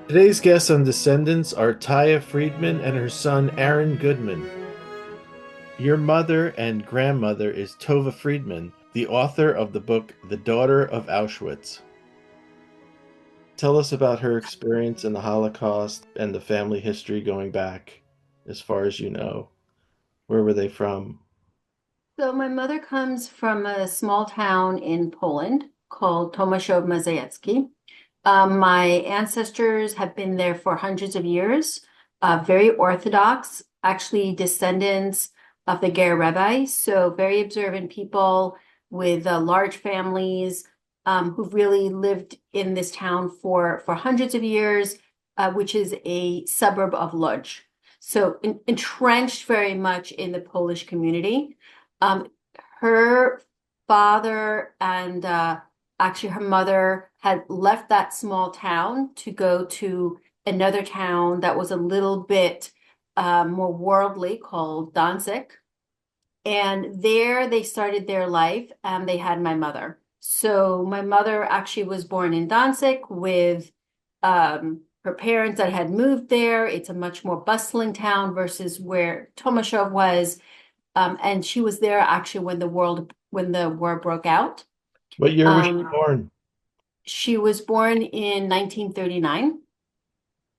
Today's guests on Descendants are Taya Friedman and her son Aron Goodman. Your mother and grandmother is Tova Friedman, the author of the book The Daughter of Auschwitz. Tell us about her experience in the Holocaust and the family history going back as far as you know. Where were they from? So my mother comes from a small town in Poland called Tomaszów Mazowiecki. My ancestors have been there for hundreds of years, very Orthodox, actually descendants of the Ger Rebbe, so very observant people with large families who've really lived in this town for hundreds of years, which is a suburb of Lodz. So entrenched very much in the Polish community. Um, Her father and actually her mother had left that small town to go to another town that was a little bit more worldly called Danzig. And there they started their life and they had my mother. So my mother actually was born in Danzig with her parents that had moved there. It's a much more bustling town versus where Tomaszów was. And she was there actually when the war broke out. What year was she Um, born? she was born in 1939.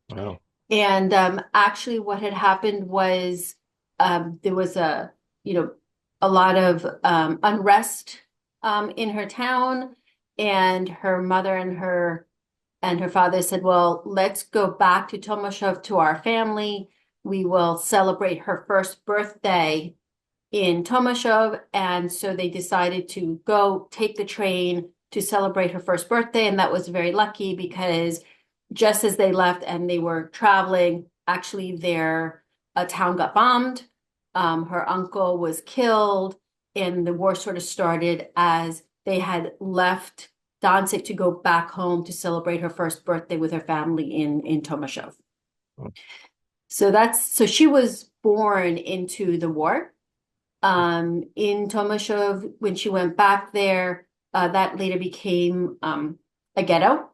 Wow. And actually what had happened was there was you know, a lot of unrest in her town, and her mother and her father said, well, let's go back to Tomaszów to our family. We will celebrate her first birthday in Tomaszów. And so they decided to go take the train to celebrate her first birthday. And that was very lucky because just as they left and they were traveling, actually their town got bombed. Her uncle was killed, and the war sort of started as they had left Danzig to go back home to celebrate her first birthday with her family in Tomaszów. So she was born into the war. In Tomaszów, when she went back there, that later became a ghetto.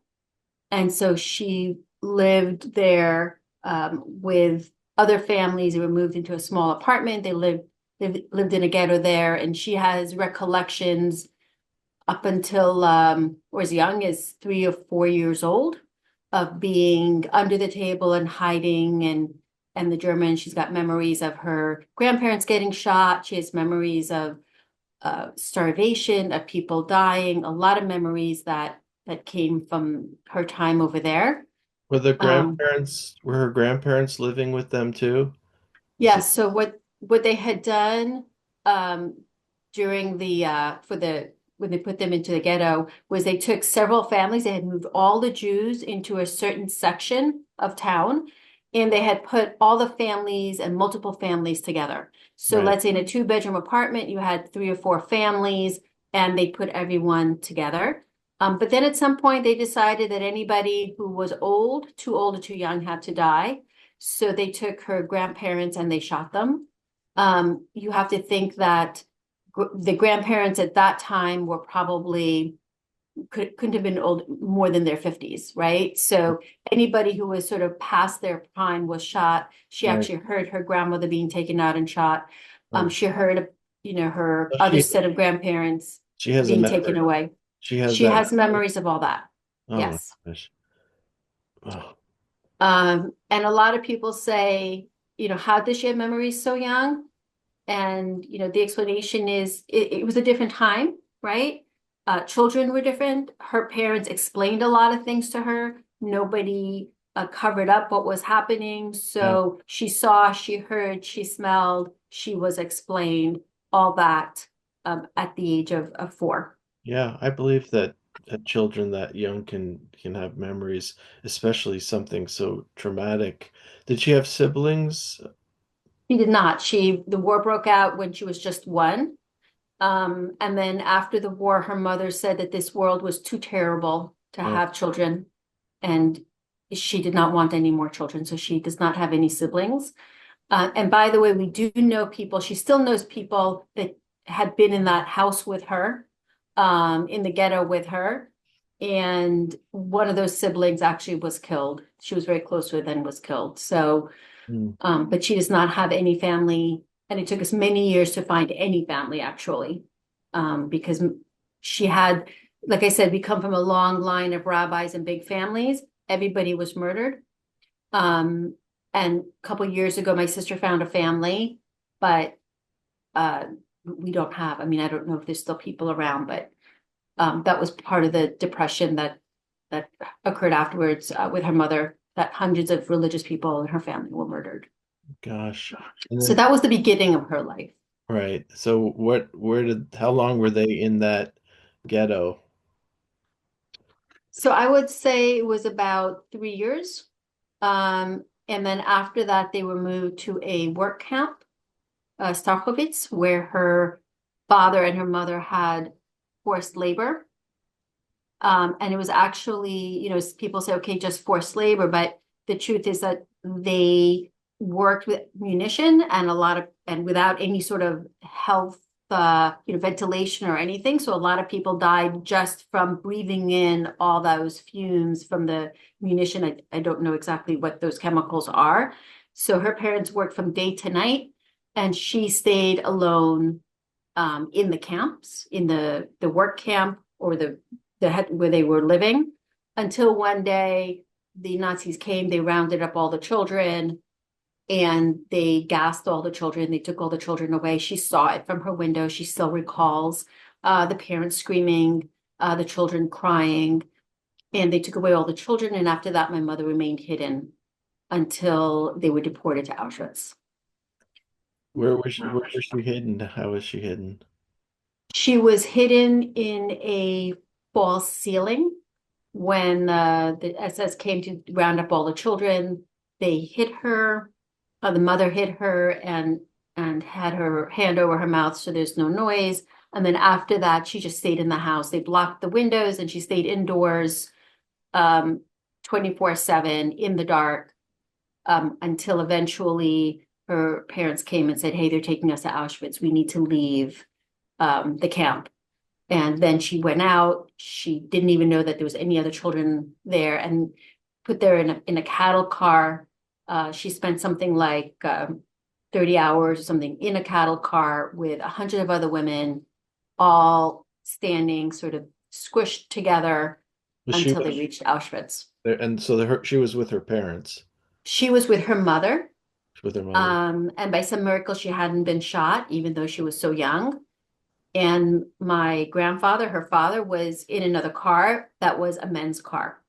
And so she lived there with other families. They were moved into a small apartment. They lived in a ghetto there, and she has recollections up until or as young as 3 or 4 years old of being under the table and hiding and the German. She's got memories of her grandparents getting shot. She has memories of starvation, of people dying, a lot of memories that came from her time over there. Um, Were her grandparents living with them too? yeah, so what they had done um, during the for the when they put them into the ghetto was they took several families. They had moved all the Jews into a certain section of town, and they had put all the families and multiple families together. So Right. let's say in a two-bedroom apartment, you had 3 or 4 families, and they put everyone together. But then at some point, they decided that anybody who was too old or too young, had to die. So they took her grandparents and they shot them. You have to think that the grandparents at that time were probably couldn't have been old more than their 50s, right? So anybody who was sort of past their prime was shot. She Right. actually heard her grandmother being taken out and shot. Oh. She heard, her So other set of grandparents she has a being taken memory. away. She has She that has memory. memories of all that. Oh my Yes. gosh. Oh. And a lot of people say, how does she have memories so young? And, the explanation is it was a different time, right? Children were different. Her parents explained a lot of things to her. Nobody covered up what was happening. Yeah. So she saw, she heard, she smelled, she was explained all that at the age of 4. Yeah, I believe that children that young can have memories, especially something so traumatic. Did she have siblings? She did not. The war broke out when she was just 1. And then after the war, her mother said that this world was too terrible to Oh, have children, and she did not want any more children, so she does not have any siblings. And by the way, we do know people, she still knows people that had been in that house with her, in the ghetto with her. And one of those siblings actually was killed she was very close with and was killed. So, Mm. but she does not have any family, and it took us many years to find any family actually, because she had, like I said, we come from a long line of rabbis and big families. Everybody was murdered. Um, and a couple years ago, my sister found a family, but uh, we don't have. I mean, I don't know if there's still people around, but that was part of the depression that occurred afterwards with her mother. That hundreds of religious people in her family were murdered. Gosh. And So then, that was the beginning of her life. right. So how long were they in that ghetto? So I would say it was about 3 years. And then after that, they were moved to a work camp, Starkovitz, where her father and her mother had forced labor. And it was actually, people say, okay, just forced labor, but the truth is that they worked with munition and and without any sort of health, ventilation or anything. So a lot of people died just from breathing in all those fumes from the munition. I don't know exactly what those chemicals are. So her parents worked from day to night, and she stayed alone in the camps, in the work camp or where they were living, until one day the Nazis came. They rounded up all the children and they gassed all the children. They took all the children away. She saw it from her window. She still recalls the parents screaming, the children crying, and they took away all the children. And after that, my mother remained hidden until they were deported to Auschwitz. Where was she hidden? How was she hidden? She was hidden in a false ceiling when the SS came to round up all the children. They hit her. The mother hit her and had her hand over her mouth so there's no noise. And then after that, she just stayed in the house. They blocked the windows and she stayed indoors 24/7 in the dark until eventually her parents came and said, hey, they're taking us to Auschwitz. We need to leave the camp. And then she went out. She didn't even know that there was any other children there, and put there in a cattle car. She spent something like 30 hours or something in a cattle car with 100 of other women, all standing sort of squished together Was she until they with reached Auschwitz. there? And so she was with her parents, She was with her mother. with her mother. And by some miracle, she hadn't been shot, even though she was so young. And my grandfather, her father, was in another car that was a men's car.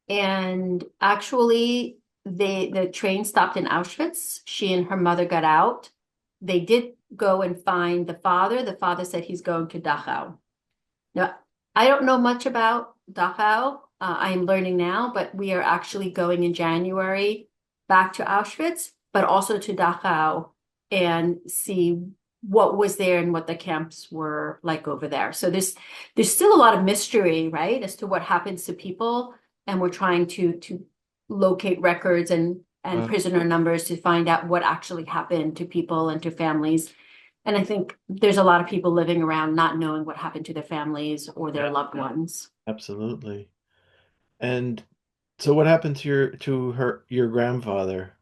And actually, the train stopped in Auschwitz. She and her mother got out. They did go and find the father. The father said he's going to Dachau. Now, I don't know much about Dachau. I am learning now, but we are actually going in January back to Auschwitz, but also to Dachau and see what was there and what the camps were like over there. So there's still a lot of mystery, right, as to what happens to people, and we're trying to locate records and Uh, prisoner numbers to find out what actually happened to people and to families. And I think there's a lot of people living around not knowing what happened to their families or their yeah, loved ones. absolutely. And so what happened to your grandfather?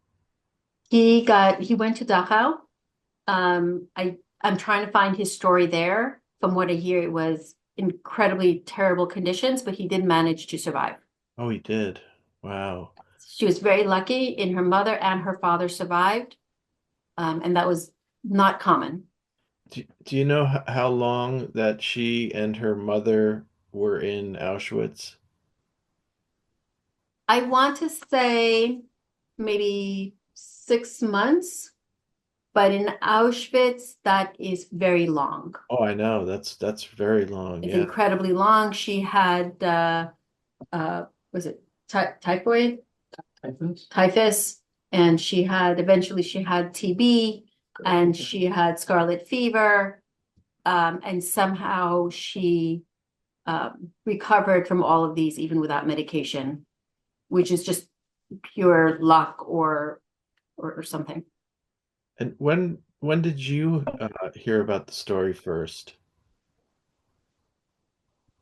He went to Dachau. I'm trying to find his story there. From what I hear, it was incredibly terrible conditions, but he did manage to survive. Oh, he did. Wow. She was very lucky in her mother and her father survived, and that was not common. Do you know how long that she and her mother were in Auschwitz? I want to say maybe 6 months, but in Auschwitz, that is very long. Oh, I know. That's very long. It's Yeah. incredibly long. She had, was it typhoid? Typhus, and eventually she had TB, and she had scarlet fever, and somehow she recovered from all of these even without medication, which is just pure luck or something. And when did you hear about the story first?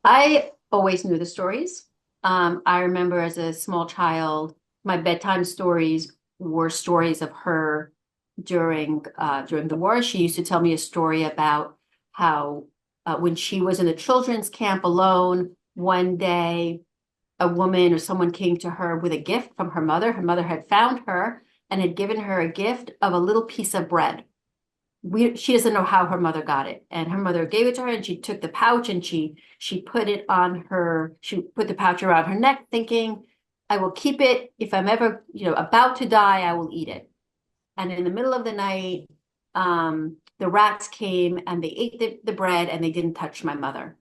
I always knew the stories. I remember as a small child, my bedtime stories were stories of her during the war. She used to tell me a story about how when she was in a children's camp alone, one day a woman or someone came to her with a gift from her mother. Her mother had found her and had given her a gift of a little piece of bread. She doesn't know how her mother got it, and her mother gave it to her, and she took the pouch and she put it on her. She put the pouch around her neck, thinking, "I will keep it. If I'm ever, about to die, I will eat it." And in the middle of the night, the rats came and they ate the bread and they didn't touch my mother.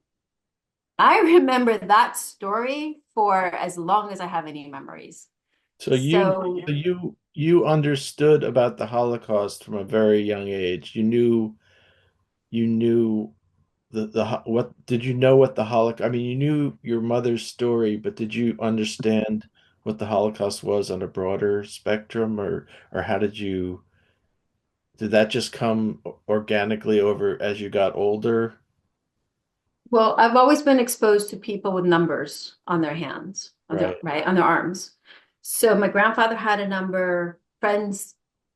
I remember that story for as long as I have any memories. So So, you understood about the Holocaust from a very young age. You knew what did you know what the Holocaust? I mean, you knew your mother's story, but did you understand what the Holocaust was on a broader spectrum, or how did that just come organically over as you got older? well, I've always been exposed to people with numbers on their hands, Right. on their arms. So my grandfather had a number, friends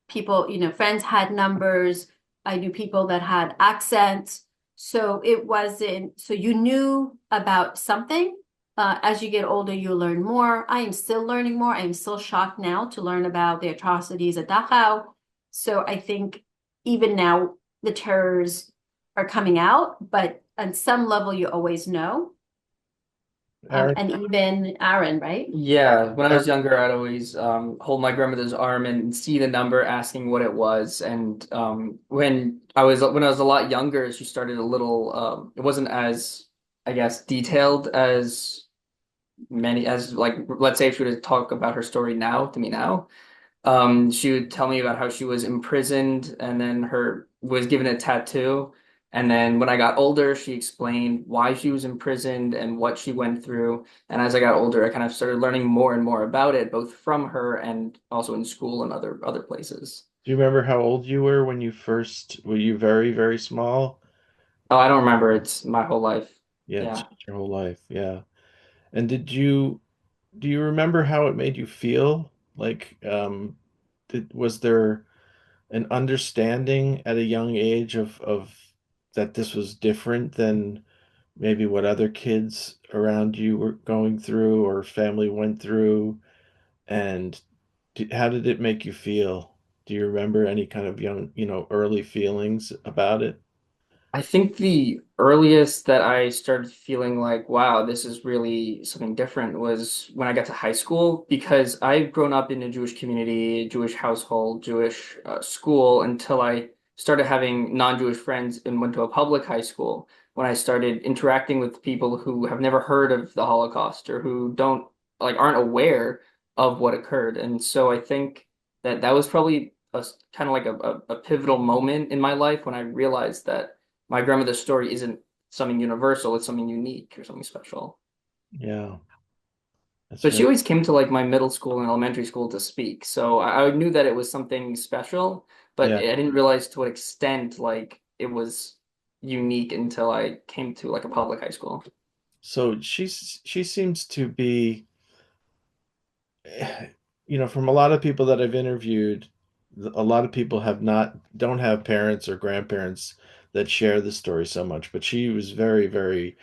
had numbers. I knew people that had accents. So so you knew about something. As you get older, you learn more. I am still learning more. I am still shocked now to learn about the atrocities at Dachau. So I think even now the terrors are coming out, but on some level you always know. Aaron, And even Aaron, right? Yeah, when I was Aaron, younger, I'd always hold my grandmother's arm and see the number, asking what it was. And when I was a lot younger, she started a little. It wasn't as, I guess, detailed as many as, like, let's say if she were to talk about her story now to me now. She would tell me about how she was imprisoned and then her was given a tattoo. And then when I got older, she explained why she was imprisoned and what she went through. And as I got older, I kind of started learning more and more about it, both from her and also in school and other places. do you remember how old you were when were you very, very small? Oh, I don't remember. It's my whole life. Yeah, it's Yeah. your whole life. Yeah. And do you remember how it made you feel? Like, was there an understanding at a young age of that this was different than maybe what other kids around you were going through or family went through? And how did it make you feel? Do you remember any kind of early feelings about it? I think the earliest that I started feeling like, wow, this is really something different was when I got to high school because I've grown up in a Jewish community, Jewish household, Jewish school until I started having non-Jewish friends and went to a public high school. When I started interacting with people who have never heard of the Holocaust or who don't like aren't aware of what occurred. And so I think that was probably kind of like a pivotal moment in my life when I realized that my grandmother's story isn't something universal, it's something unique or something special. Yeah, that's But she very, always came to like my middle school and elementary school to speak. So I knew that it was something special, but yeah. I didn't realize to what extent like it was unique until I came to like a public high school. So she seems to be, from a lot of people that I've interviewed, a lot of people don't have parents or grandparents that share the story so much, but she was very, very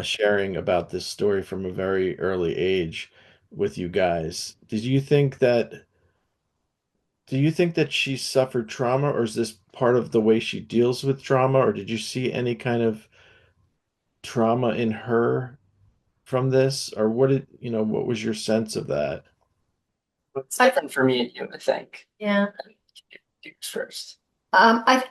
sharing about this story from a very early age with you guys. Do you think that she suffered trauma, or is this part of the way she deals with trauma, or did you see any kind of trauma in her from this, or what was your sense of that? It's different for me and you, I think. Yeah. You first. I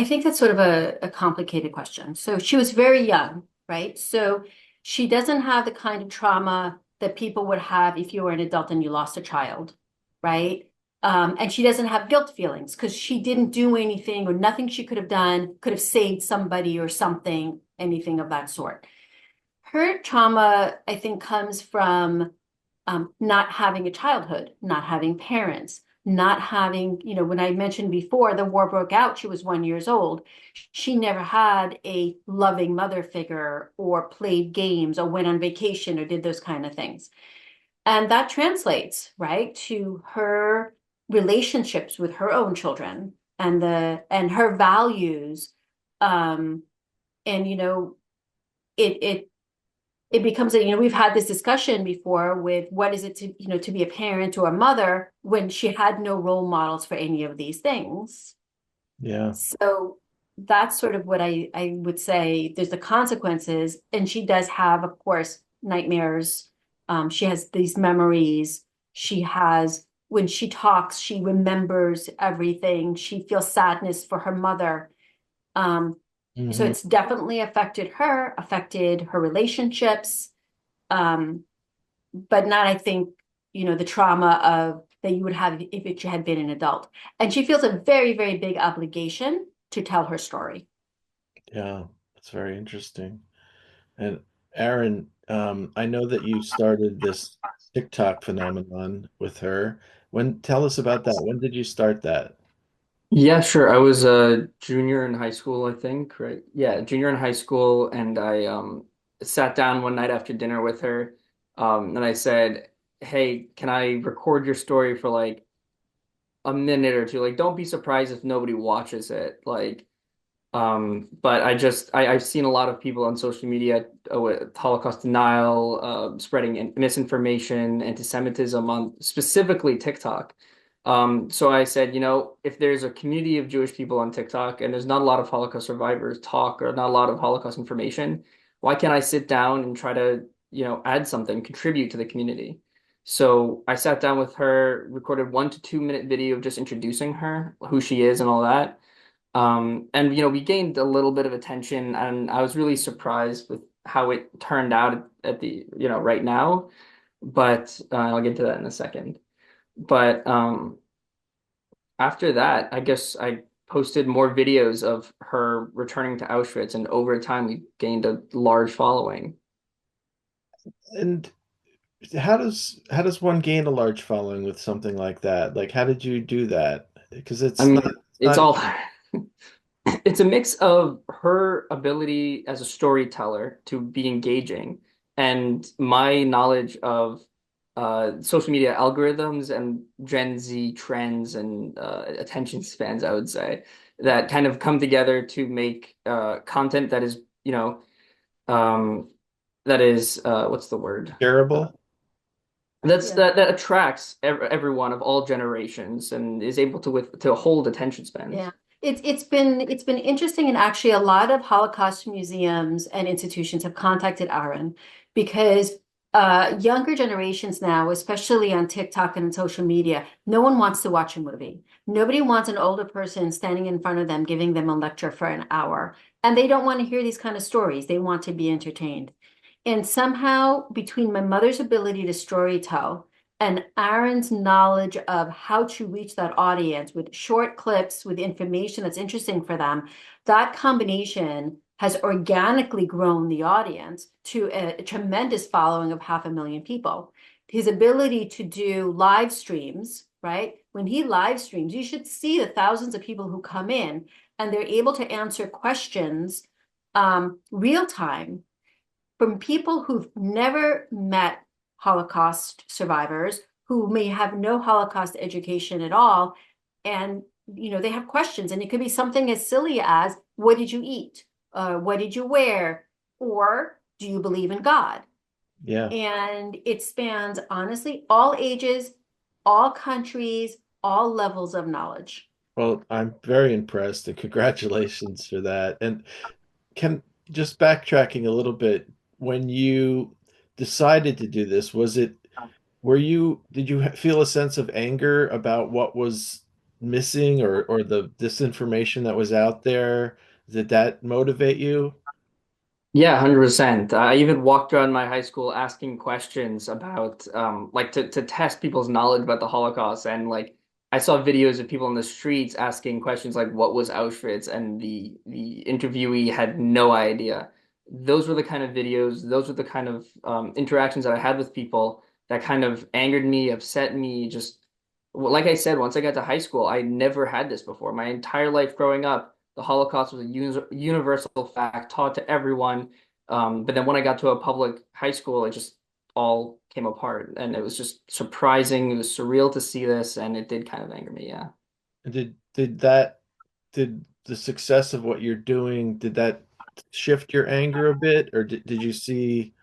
think that's sort of a complicated question. So she was very young, right? So she doesn't have the kind of trauma that people would have if you were an adult and you lost a child, right? And she doesn't have guilt feelings because she didn't do anything or nothing she could have done could have saved somebody or something, anything of that sort. Her trauma, I think, comes from not having a childhood, not having parents, not having, when I mentioned before, the war broke out, she was 1 year old. She never had a loving mother figure or played games or went on vacation or did those kind of things. And that translates, right, to her relationships with her own children and her values. Um, and it it becomes we've had this discussion before with what is it to be a parent or a mother when she had no role models for any of these things. Yeah. So that's sort of what I would say. There's the consequences, and she does have, of course, nightmares. She has these memories. She has, when she talks, she remembers everything. She feels sadness for her mother. Um, so Hmm. it's definitely affected her relationships, um, but not, I think, the trauma of that you would have if it had been an adult. And she feels a very, very big obligation to tell her story. Yeah, that's very interesting. And Aaron, I know that you started this TikTok phenomenon with her. Tell us about that. When did you start that? Yeah, sure. I was a junior in high school, I think, right? Yeah, junior in high school, and I sat down one night after dinner with her, and I said, "Hey, can I record your story for like a minute or two? Like, don't be surprised if nobody watches it. Like, but I've seen a lot of people on social media with Holocaust denial, spreading misinformation, anti-Semitism on specifically TikTok. So I said, if there's a community of Jewish people on TikTok and there's not a lot of Holocaust survivors talk or not a lot of Holocaust information, why can't I sit down and try to, add something, contribute to the community? So I sat down with her, recorded 1 to 2 minute video of just introducing her, who she is and all that. And we gained a little bit of attention, and I was really surprised with how it turned out at the, right now. But I'll get to that in a second. But after that, I guess I posted more videos of her returning to Auschwitz, and over time, we gained a large following. And how does one gain a large following with something like that? Like, how did you do that? Because I it's not mean, it's it's not all it's a mix of her ability as a storyteller to be engaging and my knowledge of social media algorithms and Gen Z trends and attention spans, I would say, that kind of come together to make content that is, um, what's the word? shareable. Yeah. That attracts everyone of all generations and is able to hold attention Yeah. spans. It's been interesting, and actually a lot of Holocaust museums and institutions have contacted Aaron because younger generations now, especially on TikTok and social media, no one wants to watch a movie. Nobody wants an older person standing in front of them giving them a lecture for an hour. And they don't want to hear these kind of stories. They want to be entertained. And somehow, between my mother's ability to storytell and Aaron's knowledge of how to reach that audience with short clips with information that's interesting for them, that combination has organically grown the audience to a tremendous following of 500,000 people. His ability to do live streams, right? When he live streams, you should see the thousands of people who come in and they're able to answer questions real time from people who've never met Holocaust survivors, who may have no Holocaust education at all. And, they have questions, and it could be something as silly as, what did you eat? What did you wear? Or do you believe in God? Yeah. And it spans, honestly, all ages, all countries, all levels of knowledge. Well, I'm very impressed and congratulations for that. And can just backtracking a little bit, when you decided to do this, did you feel a sense of anger about what was missing or the disinformation that was out there? Did that motivate you? Yeah, 100%. I even walked around my high school asking questions about like to test people's knowledge about the Holocaust, and like I saw videos of people in the streets asking questions like what was Auschwitz, and the interviewee had no idea. Those were the kind of videos, those were the kind of interactions that I had with people that kind of angered me, upset me, just Well, like I said, once I got to high school, I never had this before. My entire life growing up, the Holocaust was a universal fact taught to everyone. But then when I got to a public high school, it just all came apart, and it was just surprising. It was surreal to see this, and it did kind of anger me. Yeah. Did the success of what you're doing, did that shift your anger a bit, or did you see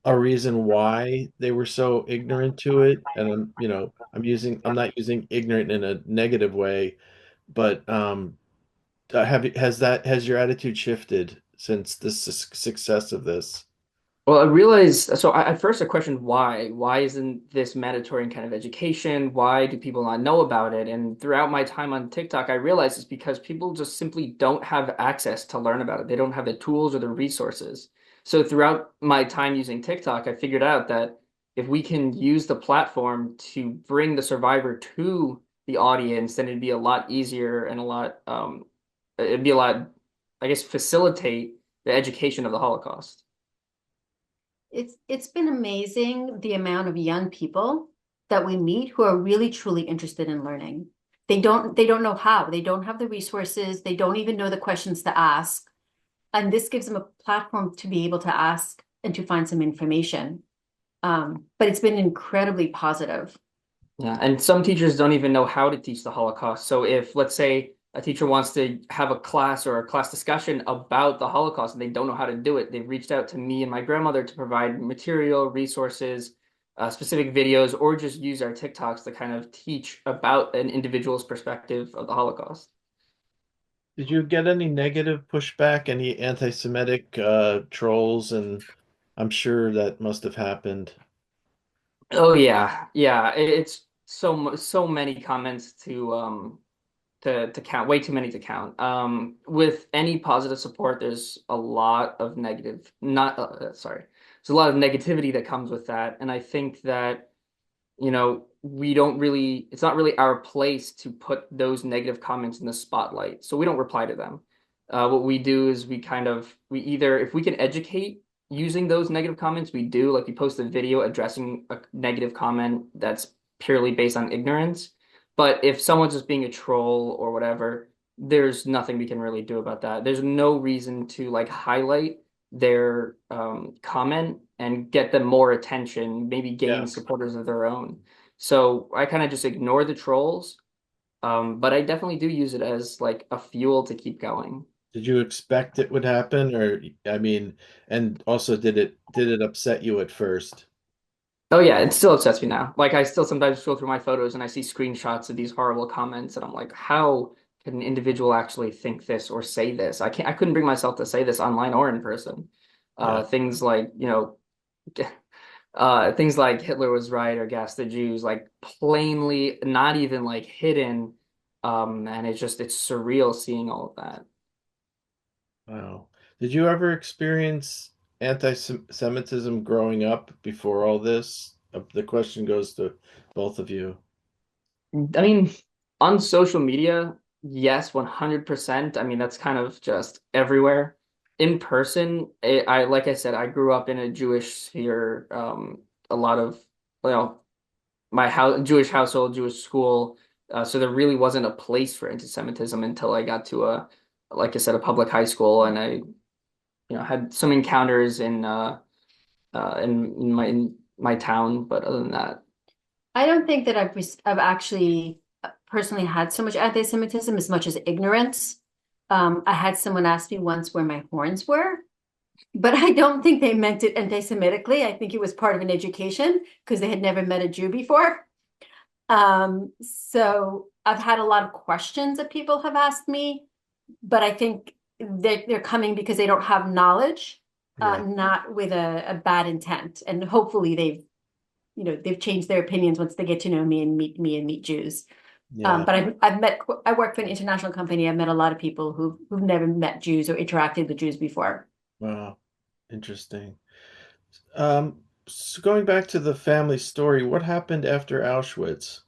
a reason why they were so ignorant to it? And I'm not using ignorant in a negative way, but has your attitude shifted since the success of this? Well, I realized, so at first I questioned why. Why isn't this mandatory in kind of education? Why do people not know about it? And throughout my time on TikTok, I realized it's because people just simply don't have access to learn about it. They don't have the tools or the resources. So throughout my time using TikTok, I figured out that if we can use the platform to bring the survivor to the audience, then it'd be a lot easier and it'd be a lot, I guess, facilitate the education of the Holocaust. It's been amazing the amount of young people that we meet who are really truly interested in learning. They don't know how. They don't have the resources. They don't even know the questions to ask. And this gives them a platform to be able to ask and to find some information. But it's been incredibly positive. Yeah, and some teachers don't even know how to teach the Holocaust. So if, let's say, a teacher wants to have a class or a class discussion about the Holocaust and they don't know how to do it, they've reached out to me and my grandmother to provide material, resources, specific videos, or just use our TikToks to kind of teach about an individual's perspective of the Holocaust. Did you get any negative pushback, any anti-Semitic trolls? And I'm sure that must have happened. Oh yeah, yeah. It's so many comments to count, way too many to count. With any positive support, there's a lot of negative, not sorry, there's a lot of negativity that comes with that, and I think that we don't really, it's not really our place to put those negative comments in the spotlight, so we don't reply to them. What we do is we either, if we can educate using those negative comments, we do, like we post a video addressing a negative comment that's purely based on ignorance. But if someone's just being a troll or whatever, there's nothing we can really do about that. There's no reason to like highlight their comment and get them more attention, maybe gain Yes. supporters of their own. So I kind of just ignore the trolls, but I definitely do use it as like a fuel to keep going. Did you expect it would happen, or I mean, and also did it upset you at first? Oh yeah, it still upsets me now. Like I still sometimes scroll through my photos and I see screenshots of these horrible comments and I'm like, how can an individual actually think this or say this? I couldn't bring myself to say this online or in person. Yeah. Things like, things like Hitler was right or gas the Jews, like plainly not even like hidden. And it's surreal seeing all of that. Wow. Did you ever experience anti-Semitism growing up before all this? The question goes to both of you. I mean, on social media, yes, 100%. I mean, that's kind of just everywhere. In person, like I said, I grew up in a Jewish sphere. A lot of, you know, my house, Jewish household, Jewish school. So there really wasn't a place for anti-Semitism until I got to like I said, a public high school, and had some encounters in my town. But other than that, I don't think that I've actually personally had so much anti-Semitism as much as ignorance. I had someone ask me once where my horns were, but I don't think they meant it anti-Semitically. I think it was part of an education because they had never met a Jew before. So I've had a lot of questions that people have asked me, but I think they're coming because they don't have knowledge, Yeah. not with a bad intent. And hopefully they've changed their opinions once they get to know me and meet Jews. Yeah. But I work for an international company. I've met a lot of people who've never met Jews or interacted with Jews before. Wow. Interesting. So going back to the family story, what happened after Auschwitz?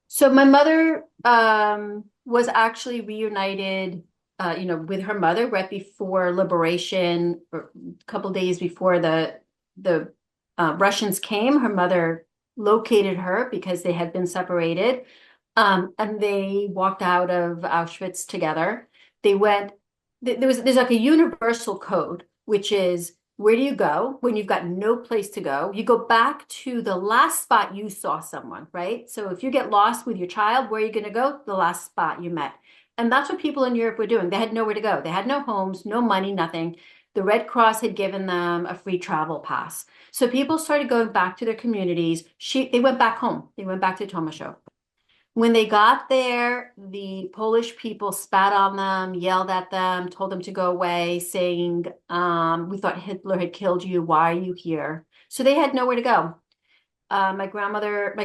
So my mother was actually reunited, with her mother right before liberation, or a couple days before the Russians came. Her mother located her because they had been separated. And they walked out of Auschwitz together. They went, there's like a universal code, which is where do you go when you've got no place to go? You go back to the last spot you saw someone, right? So if you get lost with your child, where are you going to go? The last spot you met. And that's what people in Europe were doing. They had nowhere to go. They had no homes, no money, nothing. The Red Cross had given them a free travel pass. So people started going back to their communities. They went back home. They went back to Tomaszów. When they got there, the Polish people spat on them, yelled at them, told them to go away, saying, we thought Hitler had killed you. Why are you here? So they had nowhere to go. My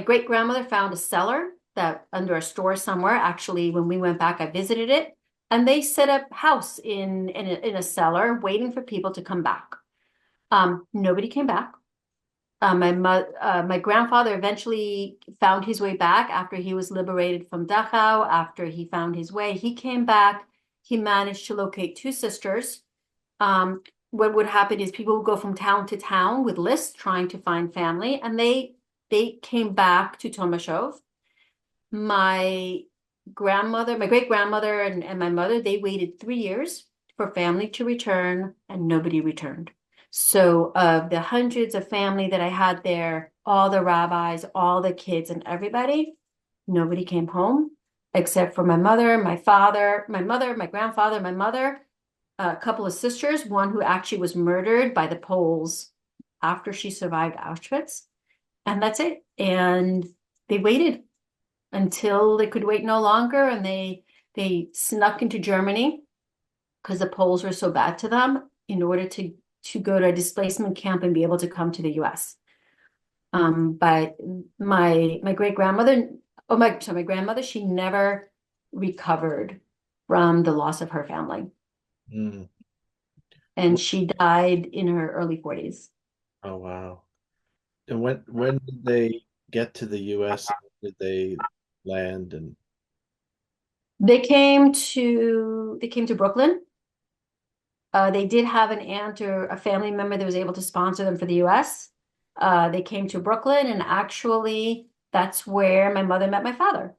great grandmother found a cellar that under a store somewhere. Actually, when we went back, I visited it, and they set up house in a cellar, waiting for people to come back. Nobody came back. My grandfather eventually found his way back after he was liberated from Dachau. After he found his way, he came back. He managed to locate two sisters. What would happen is people would go from town to town with lists trying to find family, and they came back to Tomaszów. My great grandmother and my mother, they waited 3 years for family to return, and nobody returned. So of the hundreds of family that I had there, all the rabbis, all the kids and everybody, nobody came home except for my mother, my father, my mother, my grandfather, my mother, a couple of sisters, one who actually was murdered by the Poles after she survived Auschwitz. And that's it. And they waited until they could wait no longer. And they snuck into Germany because the Poles were so bad to them in order to go to a displacement camp and be able to come to the US. But my grandmother, she never recovered from the loss of her family. Mm. And she died in her early 40s. Oh, wow. And when did they get to the US? Did they land? And They came to Brooklyn. They did have an aunt or a family member that was able to sponsor them for the US. They came to Brooklyn, and actually that's where my mother met my father,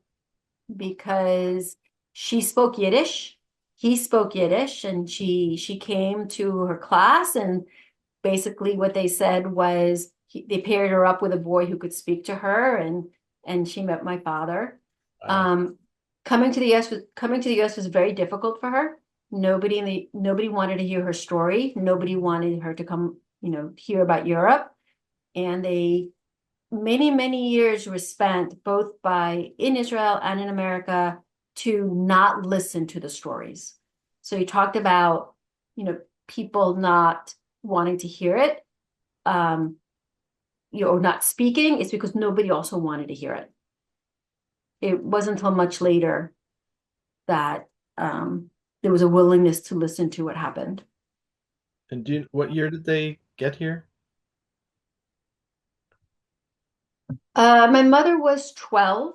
because she spoke Yiddish, he spoke Yiddish, and she came to her class, and basically what they said was they paired her up with a boy who could speak to her, and she met my father. Coming to the US was very difficult for her. Nobody wanted to hear her story. Nobody wanted her to come, hear about Europe. And many years were spent both in Israel and in America to not listen to the stories. So he talked about, people not wanting to hear it, or not speaking. It's because nobody also wanted to hear it. It wasn't until much later that there was a willingness to listen to what happened. And what year did they get here? My mother was 12.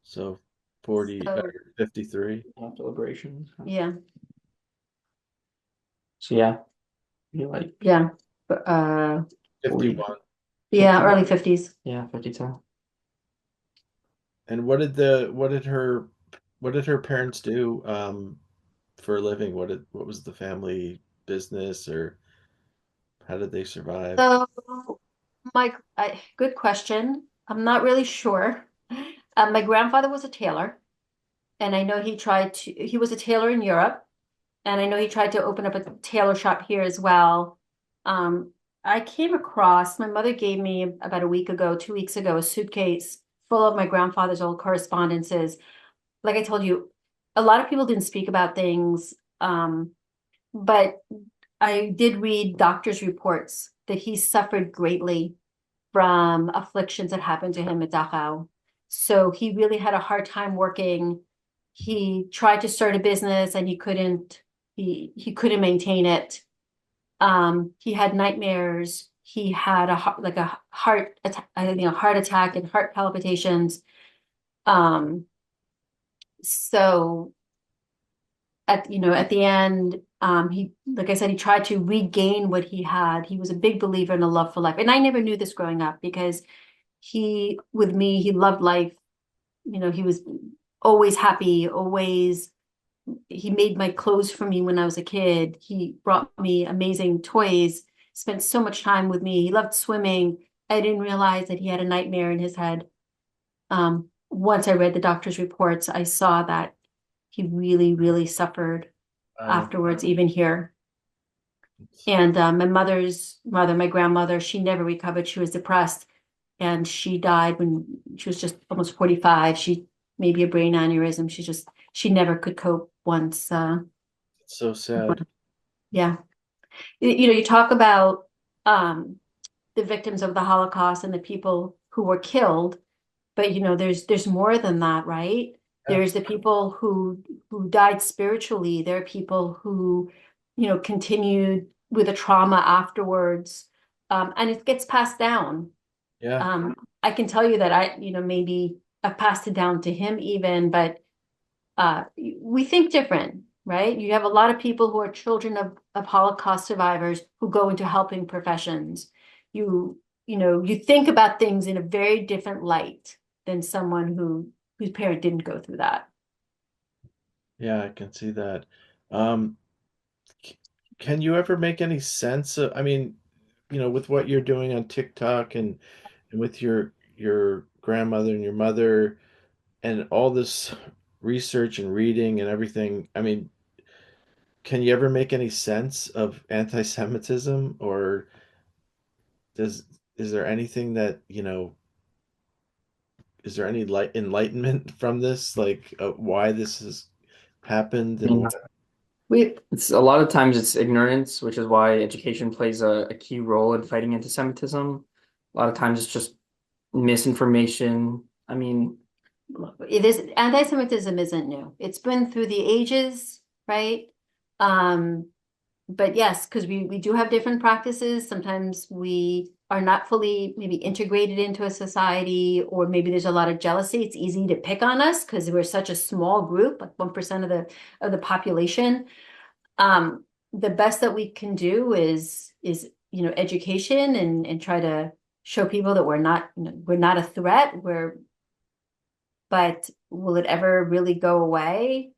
So 40 So, 53. After liberation. yeah. So yeah, you're like Yeah. 51. Yeah, early 50s. yeah, 52. And what did her parents do for a living? What was the family business, or how did they survive? So, Mike, good question. I'm not really sure. My grandfather was a tailor, and I know he was a tailor in Europe, and I know he tried to open up a tailor shop here as well. I came across, my mother gave me about a week ago, 2 weeks ago, a suitcase full of my grandfather's old correspondences. Like I told you, a lot of people didn't speak about things, but I did read doctor's reports that he suffered greatly from afflictions that happened to him at Dachau. So he really had a hard time working. He tried to start a business and he couldn't maintain it. He had nightmares. He had a heart attack, heart attack and heart palpitations. So at the end, he, like I said, he tried to regain what he had. He was a big believer in a love for life. And I never knew this growing up because with me, he loved life. He was always happy, always. He made my clothes for me when I was a kid. He brought me amazing toys, spent so much time with me. He loved swimming. I didn't realize that he had a nightmare in his head. Once I read the doctor's reports, I saw that he really, really suffered Wow. afterwards, even here. And my mother's mother, my grandmother, she never recovered. She was depressed and she died when she was just almost 45. She maybe a brain aneurysm. She never could cope once. It's so sad. Yeah. You talk about um, the victims of the Holocaust and the people who were killed, but there's more than that, right? Yeah. There's the people who died spiritually. There are people who, continued with a trauma afterwards, and it gets passed down. Yeah. I can tell you that maybe I've passed it down to him even, but we think different, right? You have a lot of people who are children of Holocaust survivors who go into helping professions. You think about things in a very different light than someone whose parent didn't go through that. Yeah, I can see that. Um, c- can you ever make any sense of, I mean, with what you're doing on TikTok and with your grandmother and your mother and all this research and reading and everything, I mean, can you ever make any sense of anti-Semitism, or does is there anything that, is there any light enlightenment from this, like why this has happened and Mhm. It's a lot of times it's ignorance, which is why education plays a key role in fighting anti-Semitism. A lot of times it's just misinformation. I mean, It is Anti-Semitism isn't new. It's been through the ages, right? Um, but yes, because we do have different practices. Sometimes we are not fully maybe integrated into a society, or maybe there's a lot of jealousy. It's easy to pick on us because we're such a small group, like 1% of the population. The best that we can do is education and try to show people that we're not a threat. But will it ever really go away?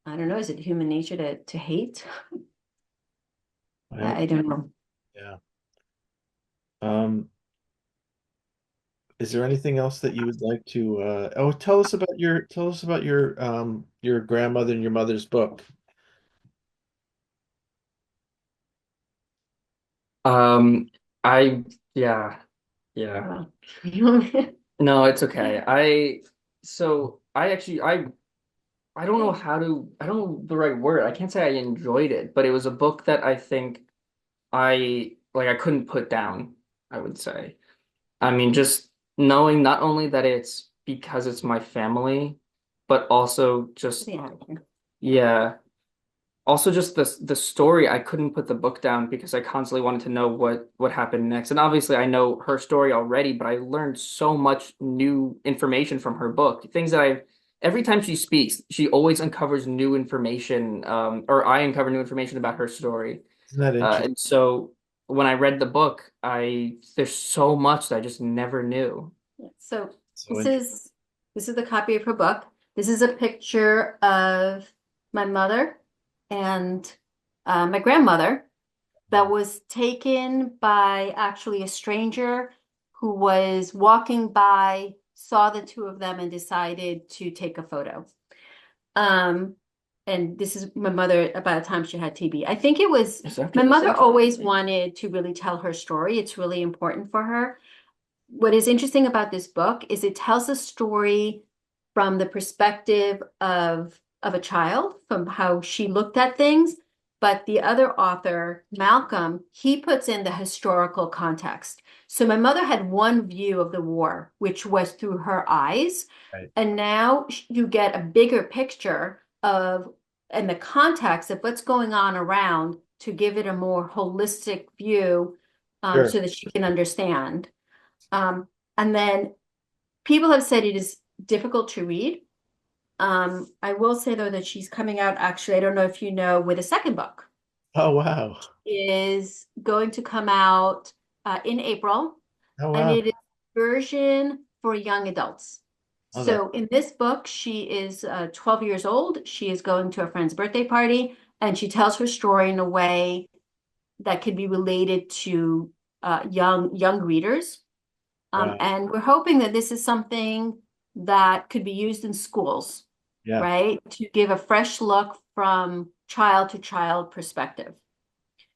I don't know. Is it human nature to hate? I hope, I don't know. yeah. Um, is there anything else that you would like to tell us about your grandmother and your mother's book. um, I yeah, yeah. Well, No, it's okay. I actually I don't know I don't know the right word. I can't say I enjoyed it, but it was a book that I think I couldn't put down, I would say. I mean, just knowing not only that it's because it's my family, but also just yeah. yeah, also just the story. I couldn't put the book down because I constantly wanted to know what happened next. And obviously I know her story already, but I learned so much new information from her book. Things that I every time she speaks, she always uncovers new information, or I uncover new information about her story. Isn't that interesting? And so when I read the book, I there's so much that I just never knew. So So this interesting. is this is the copy of her book. This is a picture of my mother and my grandmother that was taken by actually a stranger who was walking by, saw the two of them, and decided to take a photo. Um, and this is my mother about the time she had TB. I think it was my mother always wanted to really tell her story. It's really important for her. What is interesting about this book is it tells a story from the perspective of a child, from how she looked at things. But the other author, Malcolm, he puts in the historical context. So my mother had one view of the war, which was through her eyes. Right. And now you get a bigger picture of and the context of what's going on around to give it a more holistic view, Sure. so that she can understand. Um, and then people have said it is difficult to read. I will say though that she's coming out actually, I don't know if you know, with a second book Oh wow. is going to come out in April, Oh and wow. version for young adults. Oh, So in this book, she is 12 years old. She is going to a friend's birthday party, and she tells her story in a way that could be related to young readers. wow. And we're hoping that this is something that could be used in schools, Yeah, right? To give a fresh look from child to child perspective.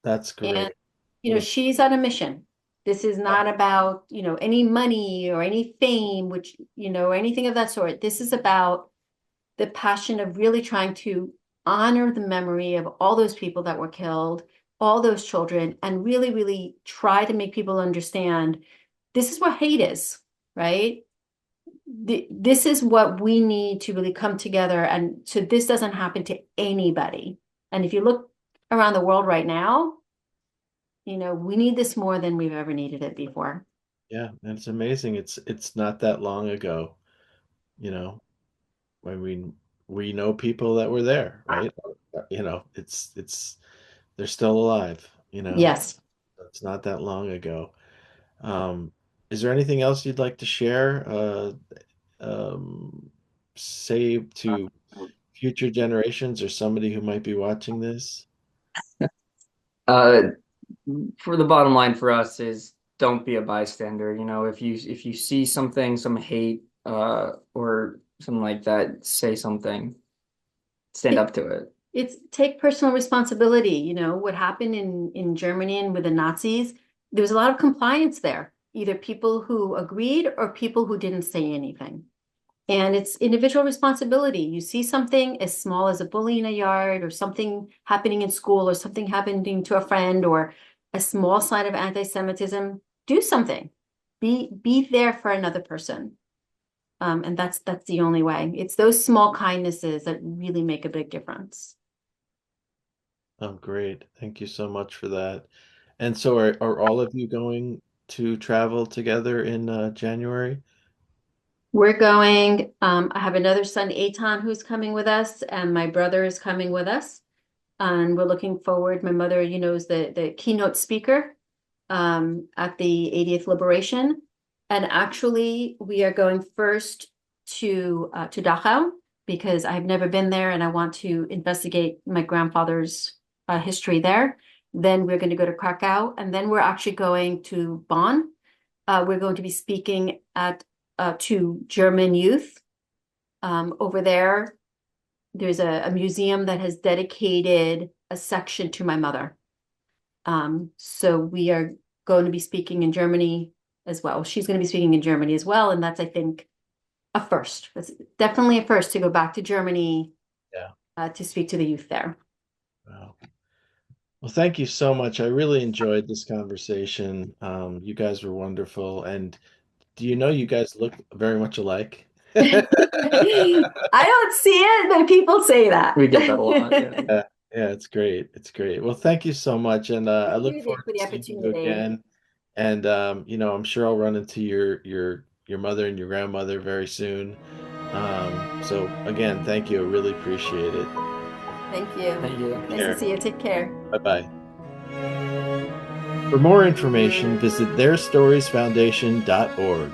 that's And, great. Well, she's on a mission. This is not about, any money or any fame, which, or anything of that sort. This is about the passion of really trying to honor the memory of all those people that were killed, all those children, and really, really try to make people understand this is what hate is, right? This is what we need to really come together. And so this doesn't happen to anybody. And if you look around the world right now, we need this more than we've ever needed it before. yeah, and it's amazing. It's not that long ago, you know, when we know people that were there, right? It's they're still alive, Yes. It's not that long ago. Um, is there anything else you'd like to share? Um, say to future generations or somebody who might be watching this? Uh, for the bottom line for us is don't be a bystander. If you see something, some hate, or something like that, say something. Stand up to it. It's take personal responsibility. What happened in Germany and with the Nazis, there was a lot of compliance there, either people who agreed or people who didn't say anything. And it's individual responsibility. You see something as small as a bully in a yard or something happening in school or something happening to a friend or a small sign of anti-Semitism, do something. Be there for another person. And that's the only way. It's those small kindnesses that really make a big difference. Oh, great. Thank you so much for that. And so are all of you going to travel together in January? We're going, I have another son, Aton, who's coming with us, and my brother is coming with us. And we're looking forward. My mother, is the keynote speaker at the 80th Liberation. And actually, we are going first to Dachau because I've never been there and I want to investigate my grandfather's history there. Then we're going to go to Krakow, and then we're actually going to Bonn. We're going to be speaking to German youth over there. There's a museum that has dedicated a section to my mother. So we are going to be speaking in Germany as well. She's going to be speaking in Germany as well. And that's, I think, a first. That's definitely a first to go back to Germany to speak to the youth there. Wow. Well, thank you so much. I really enjoyed this conversation. You guys were wonderful. And do you know you guys look very much alike? I don't see it, but people say that. We get that a lot. Yeah. Yeah, it's great. It's great. Well, thank you so much. And I Thank look you forward for to the seeing you opportunity. again. And I'm sure I'll run into your mother and your grandmother very soon. So again, thank you. I really appreciate it. Thank you. Thank you. Nice to see you. Take care. Bye-bye. For more information, visit theirstoriesfoundation.org.